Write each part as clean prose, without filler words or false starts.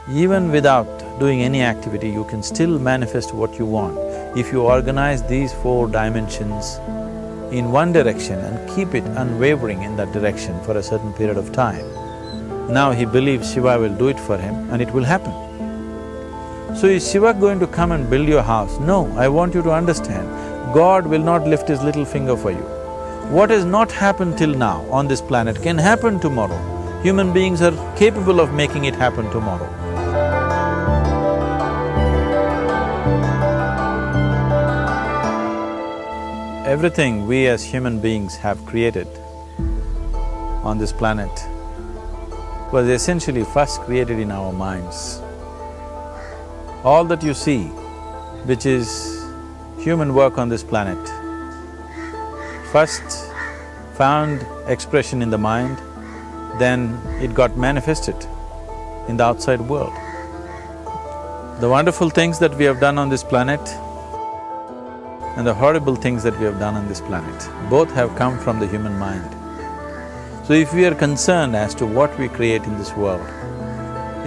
Even without doing any activity, you can still manifest what you want if you organize these 4 dimensions in one direction and keep it unwavering in that direction for a certain period of time. Now he believes Shiva will do it for him and it will happen. So is Shiva going to come and build your house? No, I want you to understand, God will not lift his little finger for you. What has not happened till now on this planet can happen tomorrow. Human beings are capable of making it happen tomorrow. Everything we as human beings have created on this planet was essentially first created in our minds. All that you see, which is human work on this planet, first found expression in the mind, then it got manifested in the outside world. The wonderful things that we have done on this planet and the horrible things that we have done on this planet, both have come from the human mind. So if we are concerned as to what we create in this world,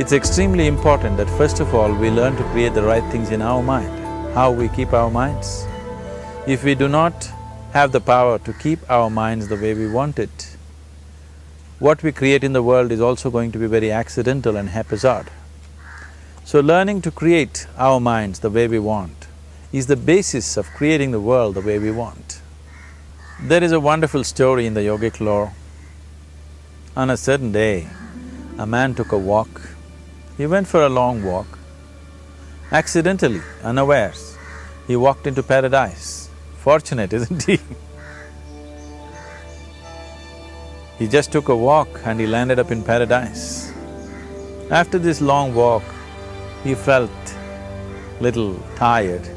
it's extremely important that first of all we learn to create the right things in our mind, how we keep our minds. If we do not have the power to keep our minds the way we want it, what we create in the world is also going to be very accidental and haphazard. So learning to create our minds the way we want is the basis of creating the world the way we want. There is a wonderful story in the yogic lore. On a certain day, a man took a walk. He went for a long walk. Accidentally, unawares, he walked into paradise. Fortunate, isn't he? He just took a walk and he landed up in paradise. After this long walk, he felt little tired.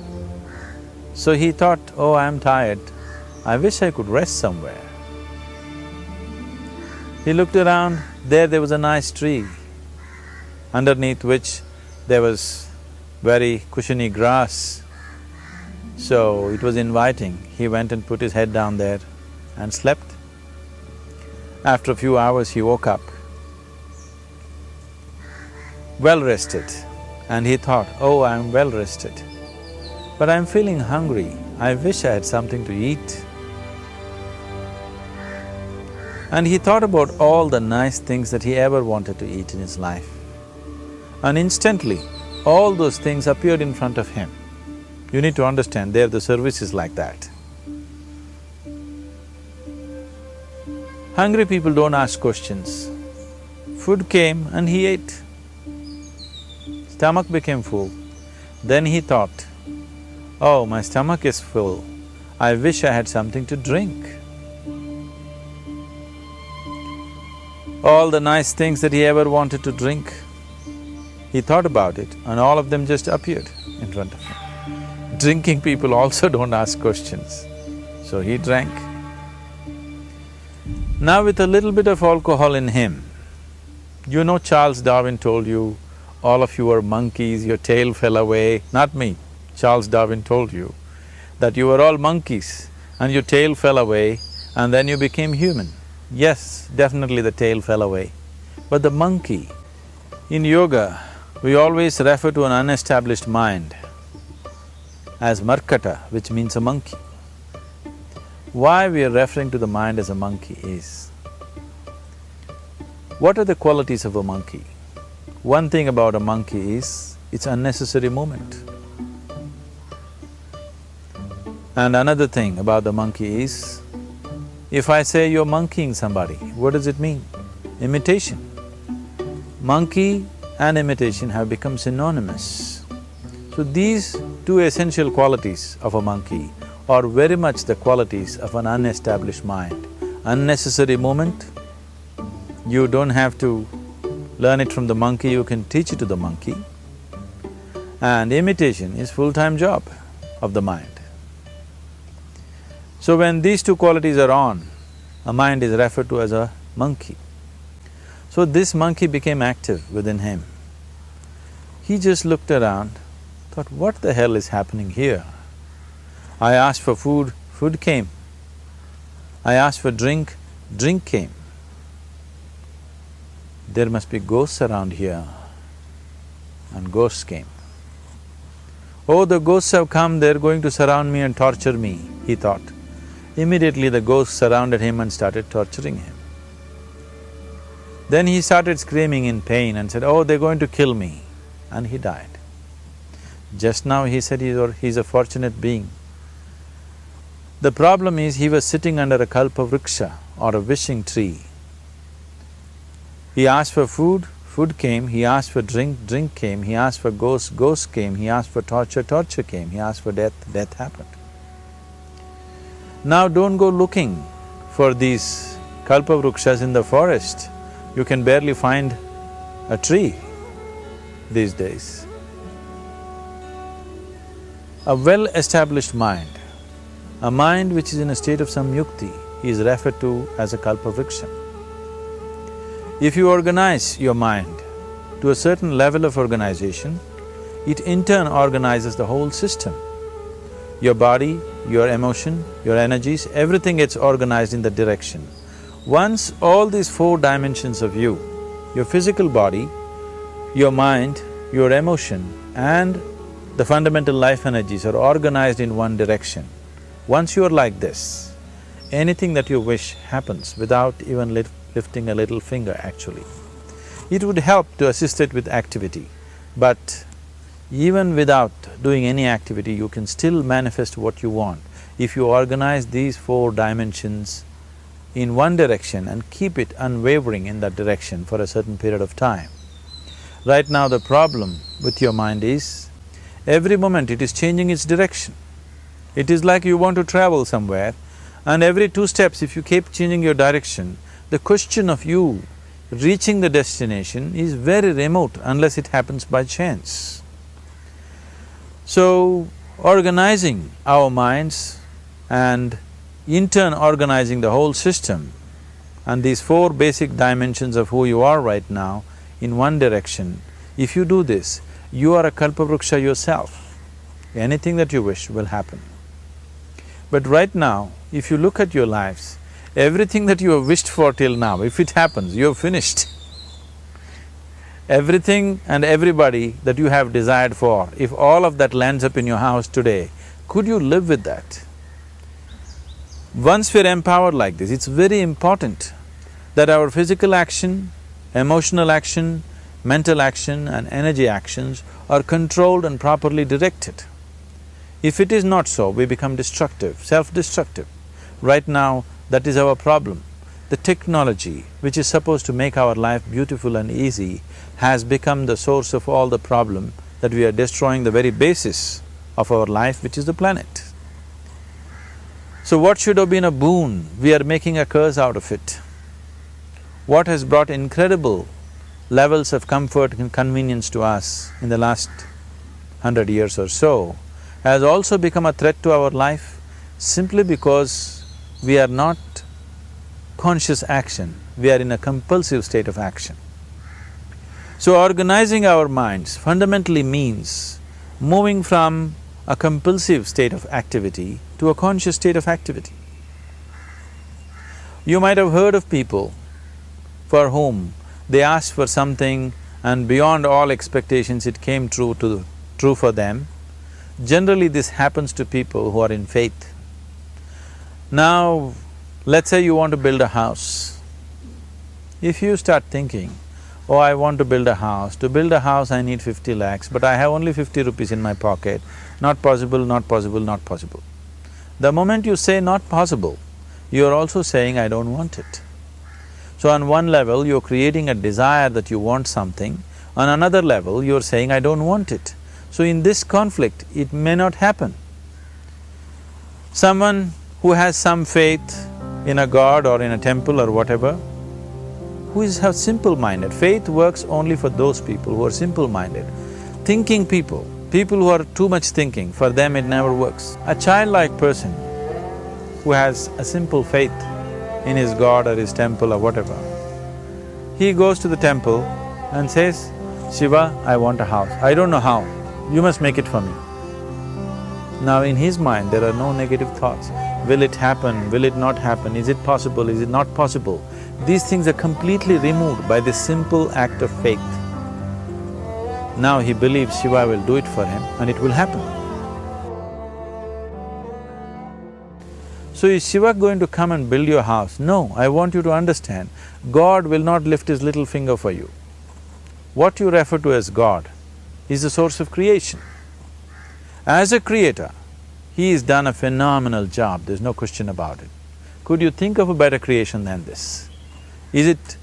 So he thought, oh, I'm tired, I wish I could rest somewhere. He looked around, there was a nice tree, underneath which there was very cushiony grass. So it was inviting. He went and put his head down there and slept. After a few hours, he woke up, well rested, and he thought, oh, I'm well rested, but I'm feeling hungry, I wish I had something to eat. And he thought about all the nice things that he ever wanted to eat in his life. And instantly, all those things appeared in front of him. You need to understand, there the service is like that. Hungry people don't ask questions. Food came and he ate. Stomach became full. Then he thought, oh, my stomach is full, I wish I had something to drink. All the nice things that he ever wanted to drink, he thought about it and all of them just appeared in front of him. Drinking people also don't ask questions, so he drank. Now with a little bit of alcohol in him, you know Charles Darwin told you, all of you are monkeys, your tail fell away. Not me, Charles Darwin told you that you were all monkeys and your tail fell away and then you became human. Yes, definitely the tail fell away. But the monkey, in yoga, we always refer to an unestablished mind as markata, which means a monkey. Why we are referring to the mind as a monkey is, what are the qualities of a monkey? One thing about a monkey is, it's unnecessary movement. And another thing about the monkey is, if I say you're monkeying somebody, what does it mean? Imitation. Monkey and imitation have become synonymous. So these two essential qualities of a monkey are very much the qualities of an unestablished mind. Unnecessary movement, you don't have to learn it from the monkey, you can teach it to the monkey. And imitation is full-time job of the mind. So when these two qualities are on, a mind is referred to as a monkey. So this monkey became active within him. He just looked around, thought, what the hell is happening here? I asked for food, food came. I asked for drink, drink came. There must be ghosts around here. and ghosts came. Oh, the ghosts have come, they're going to surround me and torture me, he thought. Immediately the ghosts surrounded him and started torturing him. Then he started screaming in pain and said, oh, they're going to kill me, and he died. Just now he said he's a fortunate being. The problem is he was sitting under a kalpavriksha or a wishing tree. He asked for food, food came, he asked for drink, drink came, he asked for ghost, ghost came, he asked for torture, torture came, he asked for death, death happened. Now don't go looking for these kalpavrukshas in the forest. You can barely find a tree these days. A well-established mind, a mind which is in a state of samyukti, is referred to as a kalpavriksha. If you organize your mind to a certain level of organization, it in turn organizes the whole system. Your body, your emotion, your energies, everything gets organized in that direction. Once all these four dimensions of you, your physical body, your mind, your emotion and the fundamental life energies are organized in one direction, once you are like this, anything that you wish happens without even lifting a little finger actually. It would help to assist it with activity, but even without doing any activity, you can still manifest what you want if you organize these four dimensions in one direction and keep it unwavering in that direction for a certain period of time. Right now the problem with your mind is, every moment it is changing its direction. It is like you want to travel somewhere and every 2 steps if you keep changing your direction, the question of you reaching the destination is very remote unless it happens by chance. So, organizing our minds and in turn organizing the whole system and these four basic dimensions of who you are right now in one direction, if you do this, you are a kalpavruksha yourself. Anything that you wish will happen. But right now, if you look at your lives, everything that you have wished for till now, if it happens, you have finished. Everything and everybody that you have desired for, if all of that lands up in your house today, could you live with that? Once we're empowered like this, it's very important that our physical action, emotional action, mental action and energy actions are controlled and properly directed. If it is not so, we become destructive, self-destructive. Right now, that is our problem. The technology, which is supposed to make our life beautiful and easy, has become the source of all the problem that we are destroying the very basis of our life, which is the planet. So what should have been a boon, we are making a curse out of it. What has brought incredible levels of comfort and convenience to us in the last 100 years or so has also become a threat to our life simply because we are not conscious action, we are in a compulsive state of action. So organizing our minds fundamentally means moving from a compulsive state of activity to a conscious state of activity. You might have heard of people for whom they asked for something and beyond all expectations it came true for them. Generally this happens to people who are in faith. Now, let's say you want to build a house. If you start thinking, oh, I want to build a house, to build a house I need 50 lakhs, but I have only 50 rupees in my pocket, not possible, not possible, not possible. The moment you say not possible, you are also saying I don't want it. So on one level, you're creating a desire that you want something, on another level, you're saying I don't want it. So in this conflict, it may not happen. Someone who has some faith in a god or in a temple or whatever, who is simple-minded, faith works only for those people who are simple-minded. Thinking people, people who are too much thinking, for them it never works. A childlike person who has a simple faith in his god or his temple or whatever, he goes to the temple and says, Shiva, I want a house. I don't know how, you must make it for me. Now in his mind there are no negative thoughts. Will it happen? Will it not happen? Is it possible? Is it not possible? These things are completely removed by this simple act of faith. Now he believes Shiva will do it for him and it will happen. So is Shiva going to come and build your house? No, I want you to understand, God will not lift his little finger for you. What you refer to as God is the source of creation. As a creator, he has done a phenomenal job, there's no question about it. Could you think of a better creation than this? Is it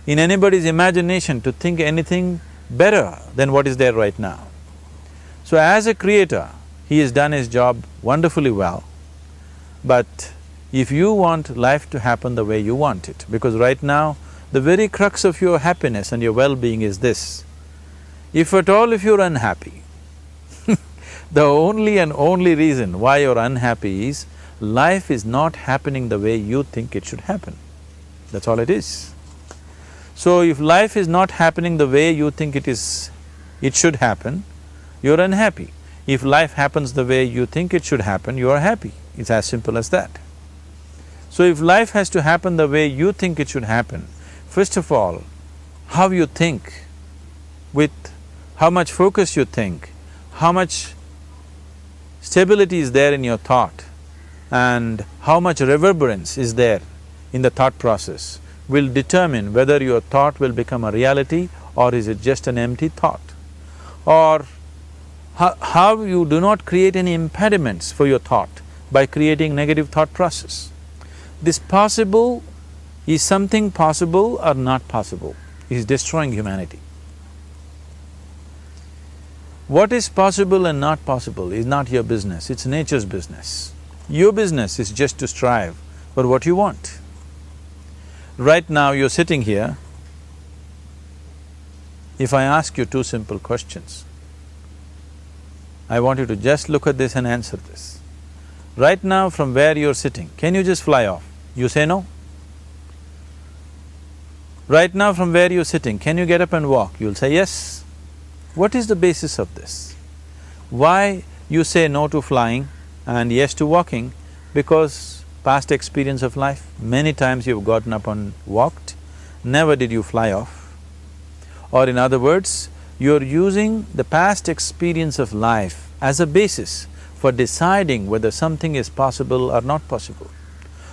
in anybody's imagination to think anything better than what is there right now? So as a creator, he has done his job wonderfully well. But if you want life to happen the way you want it, because right now, the very crux of your happiness and your well-being is this. If at all if you're unhappy, the only and only reason why you're unhappy is life is not happening the way you think it should happen. That's all it is. So if life is not happening the way you think it should happen, you're unhappy. If life happens the way you think it should happen, you are happy. It's as simple as that. So if life has to happen the way you think it should happen, first of all, how you think, with how much focus you think, how much stability is there in your thought, and how much reverberance is there in the thought process will determine whether your thought will become a reality or is it just an empty thought. Or how you do not create any impediments for your thought by creating negative thought process. This possible is something possible or not possible, is destroying humanity. What is possible and not possible is not your business, it's nature's business. Your business is just to strive for what you want. Right now you're sitting here, if I ask you two simple questions, I want you to just look at this and answer this. Right now from where you're sitting, can you just fly off? You say no. Right now from where you're sitting, can you get up and walk? You'll say yes. What is the basis of this? Why you say no to flying and yes to walking? Because past experience of life, many times you've gotten up and walked, never did you fly off. Or in other words, you're using the past experience of life as a basis for deciding whether something is possible or not possible.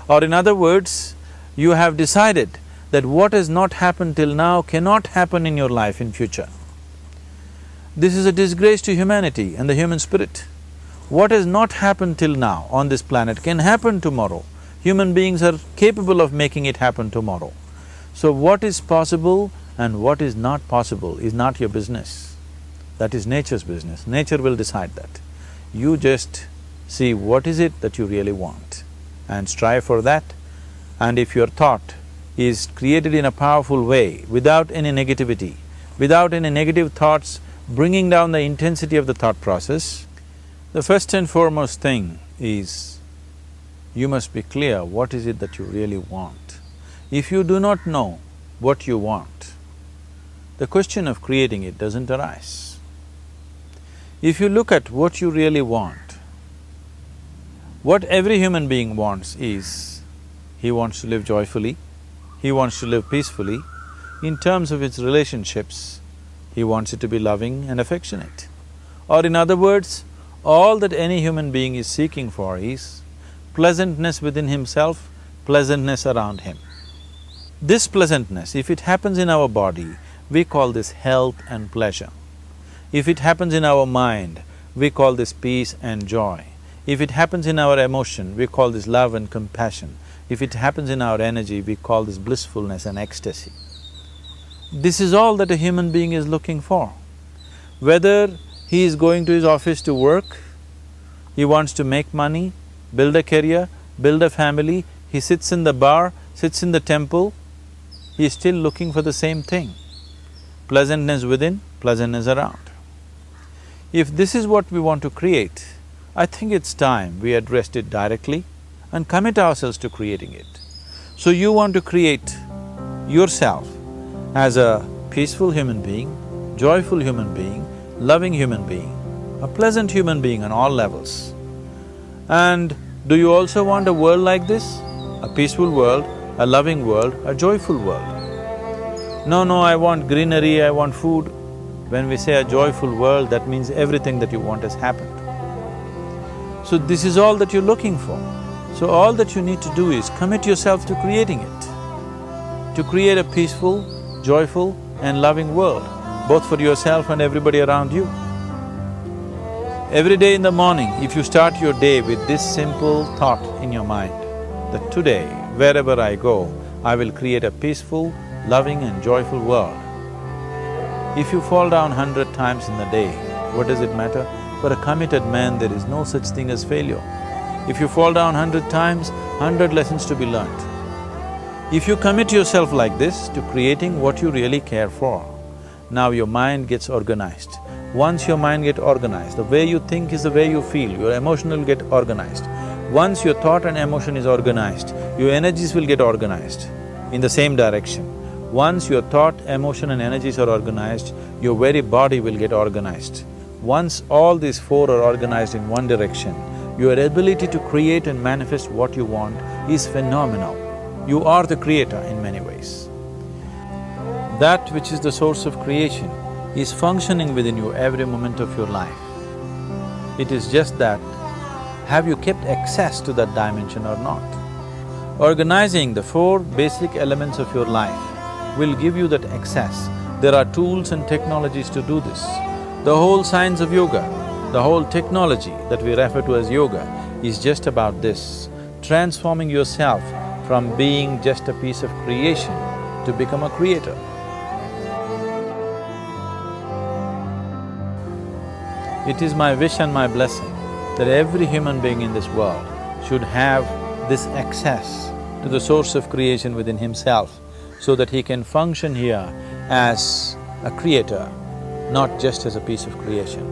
Or in other words, you have decided that what has not happened till now cannot happen in your life in future. This is a disgrace to humanity and the human spirit. What has not happened till now on this planet can happen tomorrow. Human beings are capable of making it happen tomorrow. So what is possible and what is not possible is not your business. That is nature's business. Nature will decide that. You just see what is it that you really want and strive for that. And if your thought is created in a powerful way, without any negativity, without any negative thoughts bringing down the intensity of the thought process, the first and foremost thing is you must be clear what is it that you really want. If you do not know what you want, the question of creating it doesn't arise. If you look at what you really want, what every human being wants is, he wants to live joyfully, he wants to live peacefully. In terms of its relationships, he wants it to be loving and affectionate. Or in other words, all that any human being is seeking for is pleasantness within himself, pleasantness around him. This pleasantness, if it happens in our body, we call this health and pleasure. If it happens in our mind, we call this peace and joy. If it happens in our emotion, we call this love and compassion. If it happens in our energy, we call this blissfulness and ecstasy. This is all that a human being is looking for. Whether he is going to his office to work, he wants to make money, build a career, build a family, he sits in the bar, sits in the temple, he is still looking for the same thing. Pleasantness within, pleasantness around. If this is what we want to create, I think it's time we addressed it directly and commit ourselves to creating it. So you want to create yourself as a peaceful human being, joyful human being, loving human being, a pleasant human being on all levels. And do you also want a world like this? A peaceful world, a loving world, a joyful world? No, I want greenery, I want food. When we say a joyful world, that means everything that you want has happened. So this is all that you're looking for. So all that you need to do is commit yourself to creating it, to create a peaceful, joyful and loving world, both for yourself and everybody around you. Every day in the morning, if you start your day with this simple thought in your mind, that today, wherever I go, I will create a peaceful, loving and joyful world. If you fall down 100 times in the day, what does it matter? For a committed man, there is no such thing as failure. If you fall down 100 times, 100 lessons to be learnt. If you commit yourself like this to creating what you really care for, now your mind gets organized. Once your mind gets organized, the way you think is the way you feel, your emotion will get organized. Once your thought and emotion is organized, your energies will get organized in the same direction. Once your thought, emotion and energies are organized, your very body will get organized. Once all these four are organized in one direction, your ability to create and manifest what you want is phenomenal. You are the creator in many ways. That which is the source of creation is functioning within you every moment of your life. It is just that, have you kept access to that dimension or not? Organizing the four basic elements of your life will give you that access. There are tools and technologies to do this. The whole science of yoga, the whole technology that we refer to as yoga is just about this, transforming yourself from being just a piece of creation to become a creator. It is my wish and my blessing that every human being in this world should have this access to the source of creation within himself so that he can function here as a creator, not just as a piece of creation.